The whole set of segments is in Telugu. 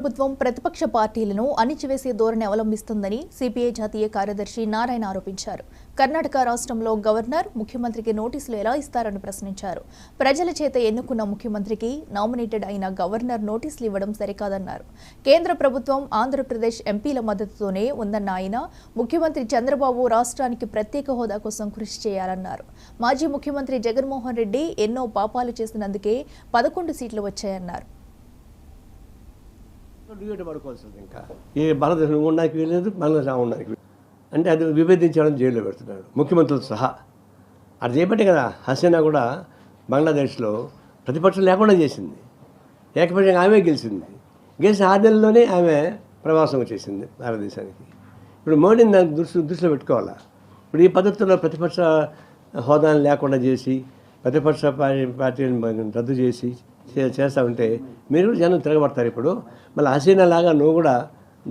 ప్రభుత్వం ప్రతిపక్ష పార్టీలను అణిచివేసే ధోరణి అవలంబిస్తుందని సిపిఐ జాతీయ కార్యదర్శి నారాయణ ఆరోపించారు. కర్ణాటక రాష్ట్రంలో గవర్నర్ ముఖ్యమంత్రికి నోటీసులు ఎలా ఇస్తారని ప్రశ్నించారు. ప్రజల చేత ఎన్నుకున్న ముఖ్యమంత్రికి నామినేటెడ్ అయిన గవర్నర్ నోటీసులు ఇవ్వడం సరికాదన్నారు. కేంద్ర ప్రభుత్వం ఆంధ్రప్రదేశ్ ఎంపీల మద్దతుతోనే ఉందన్న ఆయన ముఖ్యమంత్రి చంద్రబాబు రాష్ట్రానికి ప్రత్యేక హోదా కోసం కృషి చేయాలన్నారు. మాజీ ముఖ్యమంత్రి జగన్మోహన్ రెడ్డి ఎన్నో పాపాలు చేసినందుకే 11 సీట్లు వచ్చాయన్నారు. డ్యూటీ పడుకోవాల్సింది ఇంకా ఏ భారతదేశం ఉండడానికి వీలేదు, బంగ్లాదేశ్ ఉండడానికి అంటే అది విభేదించడం జైల్లో పెడుతున్నాడు ముఖ్యమంత్రులతో సహా. అది చేయబట్టే కదా హసీనా కూడా బంగ్లాదేశ్లో ప్రతిపక్షం లేకుండా చేసింది. ఏకపక్షంగా ఆమె గెలిచింది. గెలిచిన 6 నెలల్లోనే ఆమె ప్రవాసం వచ్చేసింది భారతదేశానికి. ఇప్పుడు మోడీని దాన్ని దృష్టిలో పెట్టుకోవాలా. ఇప్పుడు ఈ పద్ధతిలో ప్రతిపక్ష హోదాను లేకుండా చేసి ప్రతిపక్ష పార్టీని రద్దు చేసి చేస్తూ ఉంటే మీరు జనం తిరగబడతారు. ఇప్పుడు మళ్ళీ హసీనా లాగా నువ్వు కూడా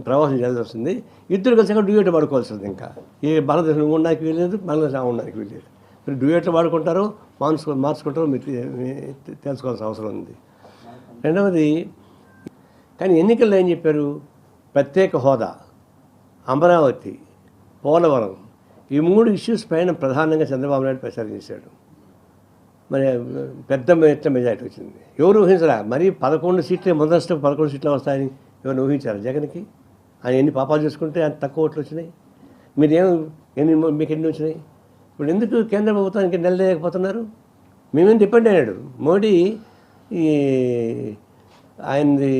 ప్రవాసం చేయాల్సి వస్తుంది. ఇద్దరు కలిసి డ్యూయేట్ వాడుకోవాల్సి వస్తుంది. ఇంకా ఏ భారతదేశం ఉండడానికి వీలేదు, బంగ్లాదేశ్ ఉండడానికి వీలేదు. మీరు డ్యూయేట్లు వాడుకుంటారు, మార్చుకుంటారు, మీరు తెలుసుకోవాల్సిన అవసరం ఉంది. రెండవది, కానీ ఎన్నికల్లో ఏం చెప్పారు? ప్రత్యేక హోదా, అమరావతి, పోలవరం ఈ 3 ఇష్యూస్ పైన ప్రధానంగా చంద్రబాబు నాయుడు ప్రచారం చేశాడు. మరి పెద్ద ఎత్తున మెజారిటీ వచ్చింది. ఎవరు ఊహించరా? మరి 11 సీట్లే మొదటి 11 సీట్లు వస్తాయని ఎవరు ఊహించారు? జగన్కి ఆయన ఎన్ని పాపాలు చేసుకుంటే అంత తక్కువ ఓట్లు వచ్చినాయి. మీకు ఎన్ని వచ్చినాయి? ఇప్పుడు ఎందుకు కేంద్ర ప్రభుత్వానికి నిలలేకపోతున్నారు? మేమేం డిపెండ్ అయ్యాడు. మోడీ ఈ ఆయనది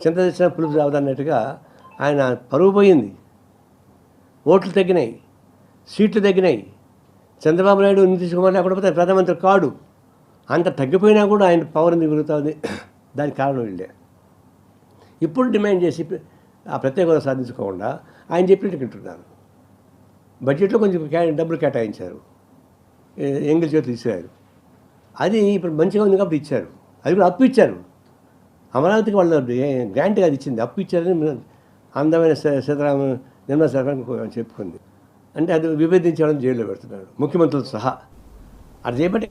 చింత తెచ్చిన పులుపు రావదన్నట్టుగా ఆయన పరువు పోయింది. ఓట్లు తగ్గినాయి, సీట్లు తగ్గినాయి. చంద్రబాబు నాయుడు నితీష్ కుమార్ లేకపోతే ప్రధానమంత్రి కాడు. అంత తగ్గిపోయినా కూడా ఆయన పవర్ ఎందుకు పెరుగుతుంది? దానికి కారణం వీళ్ళే. ఇప్పుడు డిమాండ్ చేసి ఆ ప్రత్యేక హోదా సాధించుకోకుండా ఆయన చెప్పినట్టు వింటున్నారు. బడ్జెట్లో కొంచెం డబ్బులు కేటాయించారు, ఎంగిల్ చేతులు ఇచ్చారు. అది ఇప్పుడు మంచిగా ఉంది కాబట్టి ఇచ్చారు. అది కూడా అప్పు ఇచ్చారు. అమరావతికి వాళ్ళు గ్రాంట్గా అది ఇచ్చింది, అప్పు ఇచ్చారని అందమైన నిర్మలా సీతారామన్ చెప్పుకుంది. అంటే అది విభేదించడం జైల్లో పెడుతున్నాడు ముఖ్యమంత్రులతో సహా. అది చేయబట్టే